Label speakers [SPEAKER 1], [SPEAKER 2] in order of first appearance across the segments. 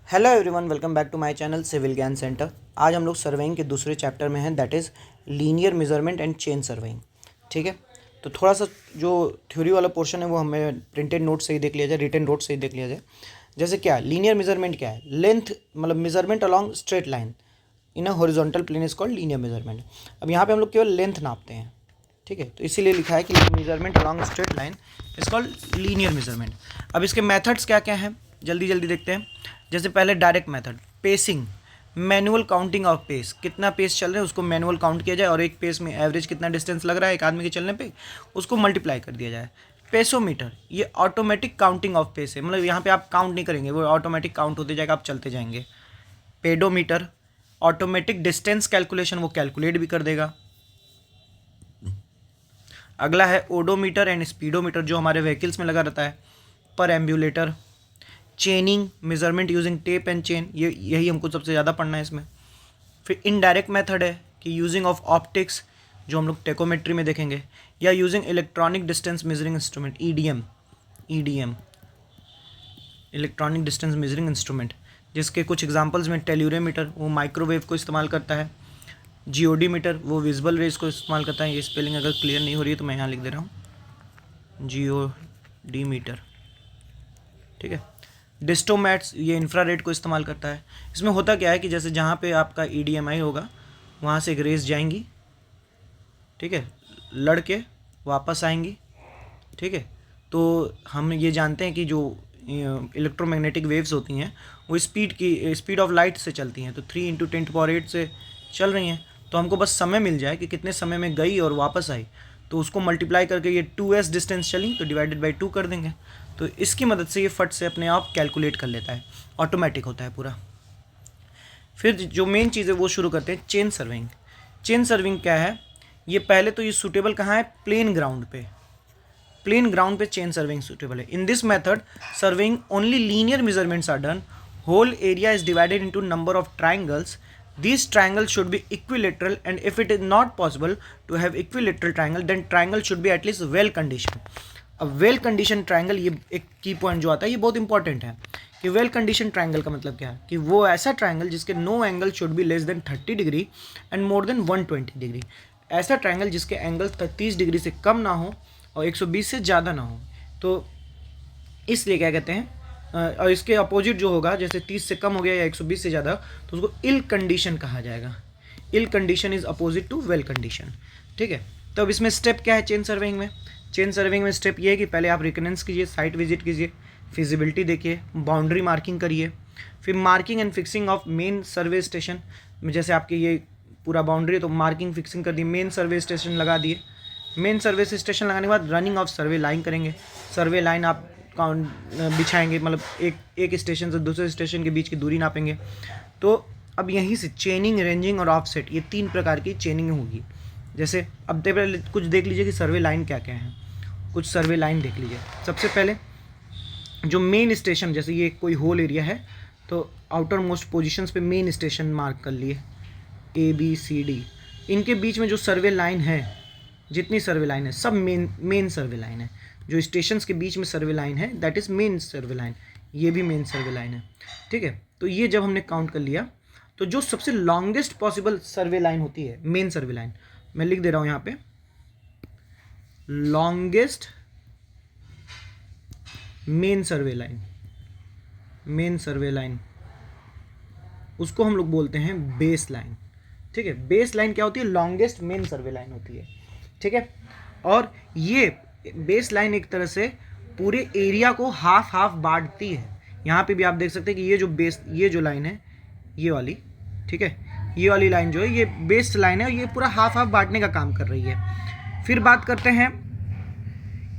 [SPEAKER 1] Hello everyone, welcome back to my channel civil Gyan centre. आज हम लोग सर्वेइंग के दूसरे चैप्टर में हैं, that is linear measurement and chain surveying. ठीक है, तो थोड़ा सा जो थ्योरी वाला पोर्शन है वो हमें प्रिंटेड नोट से ही देख लिया जाए, रिटन नोट से ही देख लिया जाए। जैसे क्या लीनियर मेजरमेंट क्या है? लेंथ मतलब measurement along straight line in a horizontal plane is called linear measurement. अब यहाँ पे हम लोग केवल लेंथ नापते हैं, ठीक है, तो इसीलिए लिखा है कि measurement along straight line is called linear measurement. अब इसके मेथड्स क्या क्या हैं, जल्दी जल्दी देखते हैं। जैसे पहले direct method, pacing, manual counting of pace, कितना पेस चल रहा है उसको मैनुअल काउंट किया जाए और एक पेस में एवरेज कितना डिस्टेंस लग रहा है एक आदमी के चलने पे उसको मल्टीप्लाई कर दिया जाए। पेसोमीटर, ये ऑटोमेटिक काउंटिंग ऑफ पेस है, मतलब यहाँ पे आप काउंट नहीं करेंगे, वो ऑटोमेटिक काउंट होते जाएगा, आप चलते जाएंगे। पेडोमीटर, ऑटोमेटिक डिस्टेंस कैलकुलेशन, वो कैलकुलेट भी कर देगा। अगला है ओडोमीटर एंड स्पीडोमीटर, जो हमारे व्हीकल्स में लगा रहता है। पर ambulator, chaining, measurement using tape and chain, ये यही हमको सबसे ज़्यादा पढ़ना है इसमें। फिर इनडायरेक्ट मेथड है कि यूजिंग ऑफ ऑप्टिक्स, जो हम लोग टेकोमेट्री में देखेंगे, या using electronic distance measuring instrument, EDM, electronic distance measuring instrument, जिसके कुछ एग्जांपल्स में टेल्यूरोमीटर, वो माइक्रोवेव को इस्तेमाल करता है। जियोडीमीटर, वो विजिबल रेज को इस्तेमाल करता है। ये स्पेलिंग अगर क्लियर नहीं हो रही है तो मैं यहाँ लिख दे रहा हूँ, जियोडीमीटर, ठीक है। डिस्टोमैट्स, ये इंफ्रारेड को इस्तेमाल करता है। इसमें होता क्या है कि जैसे जहाँ पे आपका ईडीएमआई होगा वहाँ से एक रेस जाएंगी, ठीक है, लड़के वापस आएंगी, ठीक है। तो हम ये जानते हैं कि जो इलेक्ट्रोमैग्नेटिक वेव्स होती हैं वो स्पीड ऑफ लाइट से चलती हैं, तो 3 × 10⁸ से चल रही हैं। तो हमको बस समय मिल जाए कि कितने समय में गई और वापस आई, तो उसको मल्टीप्लाई करके ये 2s डिस्टेंस चली तो डिवाइडेड बाई 2 कर देंगे। तो इसकी मदद से ये फट से अपने आप कैलकुलेट कर लेता है, ऑटोमेटिक होता है पूरा। फिर जो मेन चीज़ है वो शुरू करते हैं, चेन सर्विंग। चेन सर्विंग क्या है? ये पहले तो ये सूटेबल कहाँ है? प्लेन ग्राउंड पे, प्लेन ग्राउंड पे चेन सर्विंग सूटेबल है। In this method surveying only linear measurements are done. Whole area is divided into number of triangles. These triangles should be equilateral, and if it is not possible to have equilateral triangle, then triangle should be at least well conditioned. अब well condition triangle, ये एक की point जो आता है ये बहुत important है कि वेल कंडीशन ट्राइंगल का मतलब क्या है कि वो ऐसा ट्राइंगल जिसके no angle should be less than 30 degree and more than 120 degree. ऐसा ट्राइंगल जिसके एंगल 30 डिग्री से कम ना हो और 120 से ज़्यादा ना हो। तो इसलिए क्या कहते हैं, और इसके अपोजिट जो होगा, जैसे 30 से कम हो गया या 120 से ज़्यादा, तो उसको इल कंडीशन कहा जाएगा। Ill condition is opposite to well condition, ठीक है। तो अब इसमें स्टेप क्या है चेन सर्वेइंग में? चेन सर्वेइंग में स्टेप ये है कि पहले आप रिकनेंस कीजिए, साइट विजिट कीजिए, फिजिबिलिटी देखिए, बाउंड्री मार्किंग करिए, फिर marking and fixing of main survey station. जैसे आपके ये पूरा बाउंड्री है तो मार्किंग फिक्सिंग कर दी, मेन सर्वे स्टेशन लगा दिए। मेन सर्वे स्टेशन लगाने के बाद रनिंग ऑफ सर्वे लाइन करेंगे। सर्वे लाइन आप काउंट बिछाएंगे, मतलब एक स्टेशन से दूसरे स्टेशन के बीच की दूरी नापेंगे। तो अब यहीं से चेनिंग, रेंजिंग और ऑफसेट, ये 3 प्रकार की चेनिंग होगी। जैसे अब पहले कुछ देख लीजिए कि सर्वे लाइन क्या क्या है। कुछ सर्वे लाइन देख लीजिए। सबसे पहले जो मेन स्टेशन, जैसे ये कोई होल एरिया है तो आउटर मोस्ट पोजिशंस पे मेन स्टेशन मार्क कर लिए, ABCD। इनके बीच में जो सर्वे लाइन है, जितनी सर्वे लाइन है सब मेन सर्वे लाइन है। जो स्टेशंस के बीच में सर्वे लाइन है that is main survey line, ये भी मेन सर्वे लाइन है, ठीक है। तो ये जब हमने काउंट कर लिया तो जो सबसे लॉन्गेस्ट पॉसिबल सर्वे लाइन होती है मेन सर्वे लाइन, मैं लिख दे रहा हूँ यहाँ पे, longest main survey line, main survey line, उसको हम लोग बोलते हैं बेस लाइन, ठीक है। बेस लाइन क्या होती है? लॉन्गेस्ट मेन सर्वे लाइन होती है, ठीक है। और ये बेस लाइन एक तरह से पूरे एरिया को हाफ हाफ बांटती है। यहाँ पे भी आप देख सकते हैं कि ये जो लाइन है ये वाली, ठीक है, ये वाली लाइन जो है ये बेस लाइन है, ये पूरा हाफ हाफ बांटने का काम कर रही है। फिर बात करते हैं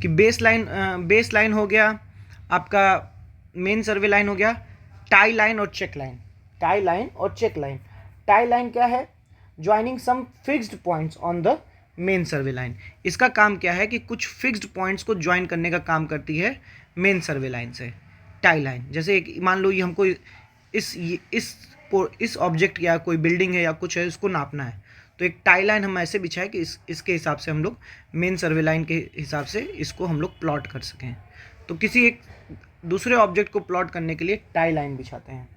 [SPEAKER 1] कि बेस लाइन हो गया, आपका मेन सर्वे लाइन हो गया, टाई लाइन और चेक लाइन। टाई लाइन और चेक लाइन, टाई लाइन क्या है? Joining some fixed points on the main survey line. इसका काम क्या है कि कुछ फिक्स्ड पॉइंट्स को ज्वाइन करने का काम करती है मेन सर्वे लाइन से टाई लाइन। जैसे एक मान लो ये हमको इस ऑब्जेक्ट या कोई बिल्डिंग है या कुछ है, इसको नापना है, तो एक टाई लाइन हम ऐसे बिछाए कि इसके हिसाब से हम लोग मेन सर्वे लाइन के हिसाब से इसको हम लोग प्लॉट कर सकें। तो किसी एक दूसरे ऑब्जेक्ट को प्लॉट करने के लिए टाई लाइन बिछाते हैं।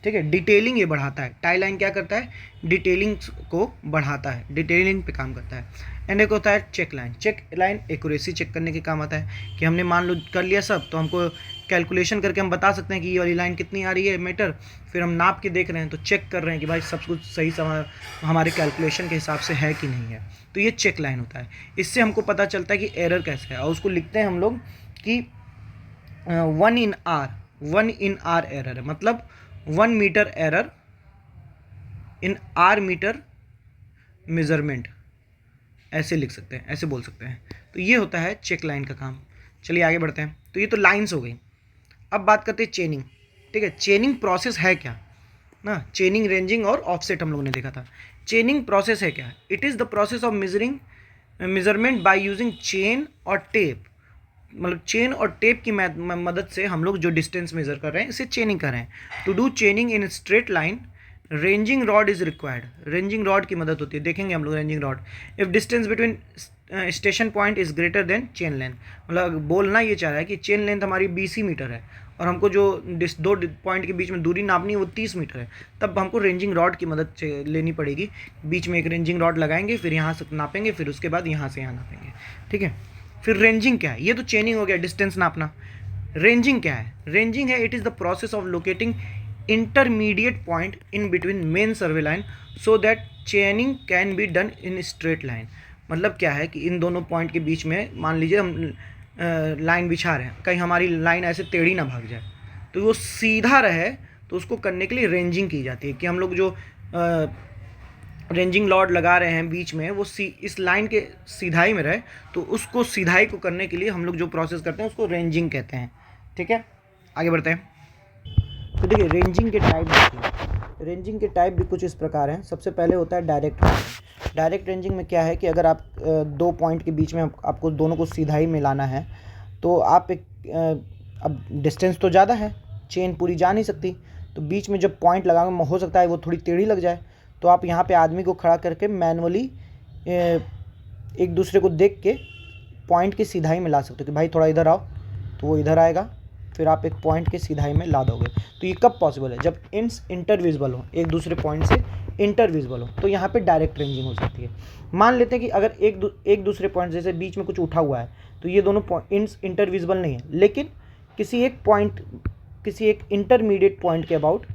[SPEAKER 1] ठीक है। डिटेलिंग ये बढ़ाता है, टाई लाइन क्या करता है, डिटेलिंग को बढ़ाता है, डिटेलिंग पे काम करता है। एंड एक होता है check line. Check line accuracy check करने के काम आता है कि हमने मान लो कर लिया सब, तो हमको कैलकुलेशन करके हम बता सकते हैं कि ये वाली लाइन कितनी आ रही है मीटर, फिर हम नाप के देख रहे हैं तो चेक कर रहे हैं कि भाई सब कुछ सही समय हमारे कैलकुलेशन के हिसाब से है कि नहीं है, तो ये चेक लाइन होता है। इससे हमको पता चलता है कि एरर कैसे है, और उसको लिखते हैं हम लोग कि 1 in r एरर है, मतलब 1 metre error in r metre measurement, ऐसे लिख सकते हैं, ऐसे बोल सकते हैं। तो ये होता है चेक लाइन का काम। चलिए आगे बढ़ते हैं। तो ये तो लाइंस हो गई। अब बात करते हैं चेनिंग। ठीक है, चेनिंग प्रोसेस है क्या ना, चेनिंग, रेंजिंग और ऑफसेट हम लोगों ने देखा था। चेनिंग प्रोसेस है क्या, it is the process of measurement by using chain और टेप, मतलब चेन और टेप की मदद से हम लोग जो डिस्टेंस मेजर कर रहे हैं इसे चेनिंग कर रहे हैं। To do chaining in straight line ranging rod is required, ranging rod की मदद होती है, देखेंगे हम लोग ranging rod. If distance between station point is greater than chain length, मतलब बोलना ये चाह रहा है कि चेन लेंथ हमारी 20 मीटर है और हमको जो दो पॉइंट के बीच में दूरी नापनी है वो 30 मीटर है, तब हमको रेंजिंग रॉड की मदद से लेनी पड़ेगी। बीच में एक रेंजिंग रॉड लगाएंगे, फिर यहाँ से नापेंगे, फिर उसके बाद यहाँ से यहाँ नापेंगे। ठीक है, फिर रेंजिंग क्या है, ये तो चेनिंग हो गया, डिस्टेंस नापना। रेंजिंग क्या है, रेंजिंग है it is the process of locating intermediate point in between main survey line so that चेनिंग can be done in straight line. मतलब क्या है कि इन दोनों पॉइंट के बीच में मान लीजिए हम लाइन बिछा रहे हैं, कहीं हमारी लाइन ऐसे टेढ़ी ना भाग जाए, तो वो सीधा रहे, तो उसको करने के लिए रेंजिंग की जाती है। कि हम लोग जो रेंजिंग लॉर्ड लगा रहे हैं बीच में, वो इस लाइन के सीधाई में रहे, तो उसको सीधाई को करने के लिए हम लोग जो प्रोसेस करते हैं उसको रेंजिंग कहते हैं। ठीक है, आगे बढ़ते हैं। तो देखिए रेंजिंग के टाइप देखिए, रेंजिंग के टाइप भी कुछ इस प्रकार हैं। सबसे पहले होता है डायरेक्ट रेंजिंग। डायरेक्ट रेंजिंग में क्या है कि अगर आप दो पॉइंट के बीच में आपको दोनों को सीधाई में लाना है, तो आप एक अब डिस्टेंस तो ज़्यादा है, चेन पूरी जा नहीं सकती, तो बीच में जब पॉइंट लगाएंगे हो सकता है वो थोड़ी टेढ़ी लग जाए, तो आप यहाँ पे आदमी को खड़ा करके मैनुअली एक दूसरे को देख के पॉइंट की सीधाई में ला सकते हो कि भाई थोड़ा इधर आओ, तो वो इधर आएगा, फिर आप एक पॉइंट के सीधाई में ला दोगे। तो ये कब पॉसिबल है, जब इंस इंटरविजिबल हो, एक दूसरे पॉइंट से इंटरविजिबल हो, तो यहाँ पे डायरेक्ट रेंजिंग हो सकती है। मान लेते हैं कि अगर एक दूसरे पॉइंट, जैसे बीच में कुछ उठा हुआ है, तो ये दोनों इंस इंटरविजिबल नहीं है, लेकिन किसी एक इंटरमीडिएट पॉइंट के अबाउट,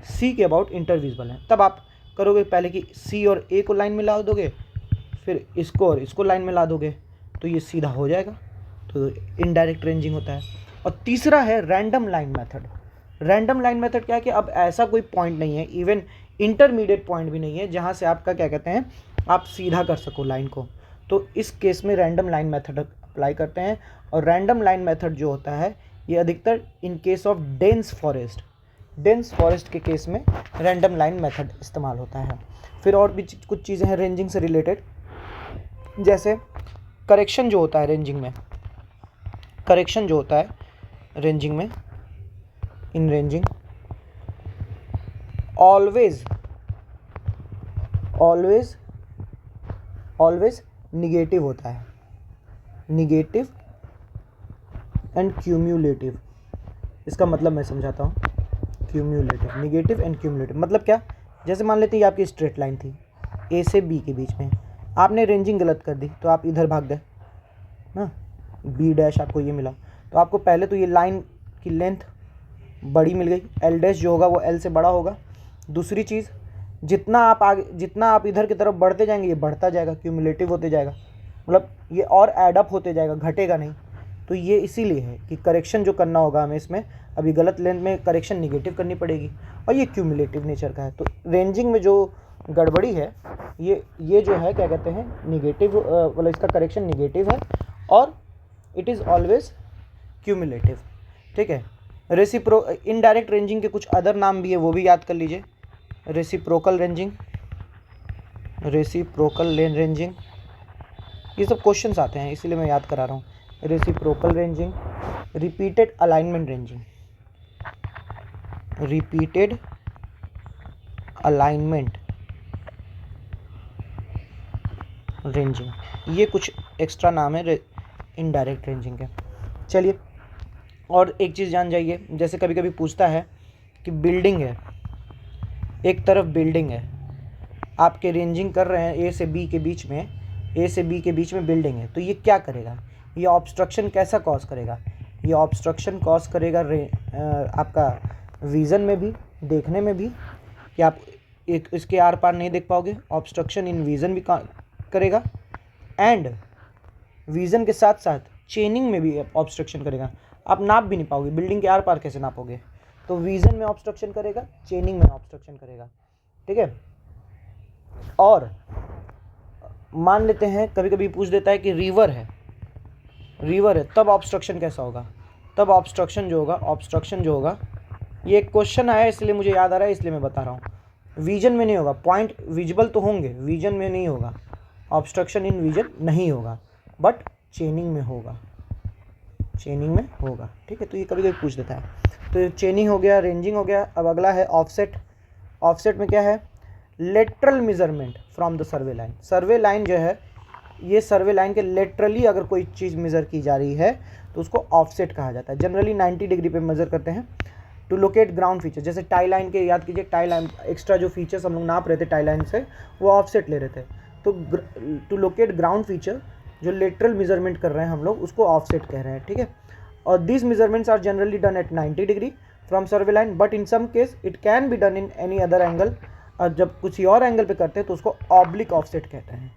[SPEAKER 1] सी के अबाउट इंटरविजिबल है, तब आप करोगे पहले कि सी और ए को लाइन में ला दोगे, फिर इसको और इसको लाइन में ला दोगे, तो ये सीधा हो जाएगा, तो इनडायरेक्ट रेंजिंग होता है। और तीसरा है random line method. Random line method क्या है कि अब ऐसा कोई पॉइंट नहीं है, इवन इंटरमीडिएट पॉइंट भी नहीं है, जहाँ से आपका क्या कहते हैं आप सीधा कर सको लाइन को, तो इस केस में रैंडम लाइन मेथड अप्लाई करते हैं। और रैंडम लाइन मेथड जो होता है ये अधिकतर in case of dense forest के केस में रैंडम लाइन मेथड इस्तेमाल होता है। फिर और भी कुछ चीज़ें हैं रेंजिंग से रिलेटेड, जैसे करेक्शन जो होता है रेंजिंग में, इन रेंजिंग ऑलवेज निगेटिव होता है, निगेटिव एंड क्यूम्यूलेटिव। इसका मतलब मैं समझाता हूँ। क्यूम्यूलेटिव, निगेटिव एंड क्यूम्यूलेटिव मतलब क्या, जैसे मान लेते हैं ये आपकी स्ट्रेट लाइन थी ए से बी के बीच में, आपने रेंजिंग गलत कर दी, तो आप इधर भाग गए ना, बी डैश आपको ये मिला, तो आपको पहले तो ये लाइन की लेंथ बड़ी मिल गई, एल डैश जो होगा वो एल से बड़ा होगा। दूसरी चीज़, जितना आप इधर की तरफ बढ़ते जाएंगे ये बढ़ता जाएगा, क्यूमुलेटिव होते जाएगा, मतलब ये और एडअप होते जाएगा, घटेगा नहीं। तो ये इसीलिए है कि करेक्शन जो करना होगा हमें इसमें, अभी गलत लेंथ में करेक्शन निगेटिव करनी पड़ेगी, और ये क्यूमुलेटिव नेचर का है। तो रेंजिंग में जो गड़बड़ी है ये जो है क्या कहते हैं निगेटिव, मतलब इसका करेक्शन निगेटिव है और इट इज़ ऑलवेज क्यूमुलेटिव। ठीक है, इनडायरेक्ट रेंजिंग के कुछ अदर नाम भी है, वो भी याद कर लीजिए। रेसिप्रोकल रेंजिंग, ये सब क्वेश्चंस आते हैं इसीलिए मैं याद करा रहा हूँ। Reciprocal ranging, repeated alignment ranging, ये कुछ एक्स्ट्रा नाम है इनडायरेक्ट रेंजिंग के। चलिए और एक चीज़ जान जाइए, जैसे कभी कभी पूछता है कि बिल्डिंग है, एक तरफ बिल्डिंग है, आपके रेंजिंग कर रहे हैं ए से बी के बीच में, ए से बी के बीच में बिल्डिंग है, तो ये क्या करेगा, ये ऑब्स्ट्रक्शन कैसा कॉज करेगा, ये ऑब्स्ट्रक्शन कॉज करेगा आपका विज़न में भी, देखने में भी, कि आप एक इसके आर पार नहीं देख पाओगे, ऑब्स्ट्रक्शन इन विज़न भी करेगा, एंड विज़न के साथ साथ चेनिंग में भी ऑब्स्ट्रक्शन करेगा। आप नाप भी नहीं पाओगे, बिल्डिंग के आर पार कैसे नापोगे, तो विज़न में ऑब्स्ट्रक्शन करेगा, चेनिंग में ऑब्स्ट्रक्शन करेगा, ठीक है। और मान लेते हैं कभी कभी पूछ देता है कि रिवर है तब ऑब्स्ट्रक्शन कैसा होगा, तब ऑब्स्ट्रक्शन जो होगा, ये एक क्वेश्चन आया इसलिए मुझे याद आ रहा है, इसलिए मैं बता रहा हूँ। विजन में नहीं होगा, पॉइंट विजिबल तो होंगे, विजन में नहीं होगा, ऑब्स्ट्रक्शन इन विजन नहीं होगा, बट चेनिंग में होगा, ठीक है। तो ये कभी कभी पूछ देता है। तो चेनिंग हो गया, रेंजिंग हो गया। अब अगला है ऑफसेट। ऑफसेट में क्या है, lateral measurement from the survey line. Survey line जो है, ये सर्वे लाइन के लेटरली अगर कोई चीज़ मेज़र की जा रही है तो उसको ऑफसेट कहा जाता है। जनरली 90 डिग्री पे मेज़र करते हैं। टू लोकेट ग्राउंड फीचर, जैसे टाई लाइन के याद कीजिए, टाई लाइन एक्स्ट्रा जो फीचर्स हम लोग नाप रहे थे टाई लाइन से, वो ऑफसेट ले रहे थे। तो टू लोकेट ग्राउंड फीचर जो लेटरल मेजरमेंट कर रहे हैं हम लोग, उसको ऑफसेट कह रहे हैं, ठीक है। और this measurements are generally done at 90 degree from survey line, but in some case it can be done in any other angle. और जब किसी और एंगल पे करते हैं तो उसको ऑब्लिक ऑफसेट कहते हैं,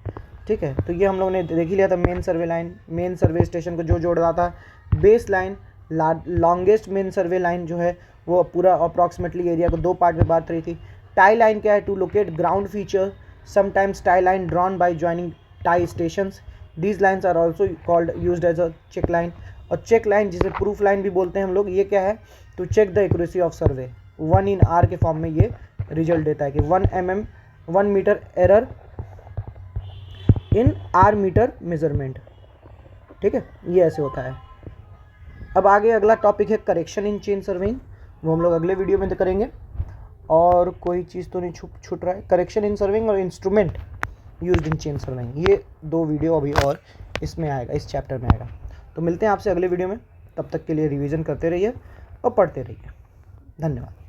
[SPEAKER 1] ठीक है। तो ये हम लोग ने देख ही लिया था। Main survey line, main survey station को जो जोड़ रहा था। Base line, longest main survey line जो है वो पूरा अप्रॉक्सीमेटली एरिया को 2 पार्ट में बांट रही थी। टाई लाइन क्या है, to locate ground feature, sometimes tie line drawn by joining tie stations. These lines are also called used as a check line. और चेक लाइन जिसे प्रूफ लाइन भी बोलते हैं हम लोग, ये क्या है, to check the accuracy of survey. 1 in R के फॉर्म में ये रिजल्ट देता है कि 1 metre error in R metre measurement, ठीक है। ये ऐसे होता है। अब आगे अगला टॉपिक है करेक्शन इन चेन सर्वेइंग, वो हम लोग अगले वीडियो में करेंगे। और कोई चीज़ तो नहीं छूट रहा है। करेक्शन इन सर्वेइंग और instrument used in chain surveying, ये 2 वीडियो अभी और इसमें आएगा, इस चैप्टर में आएगा। तो मिलते हैं आपसे अगले वीडियो में, तब तक के लिए रिवीजन करते रहिए और पढ़ते रहिए। धन्यवाद।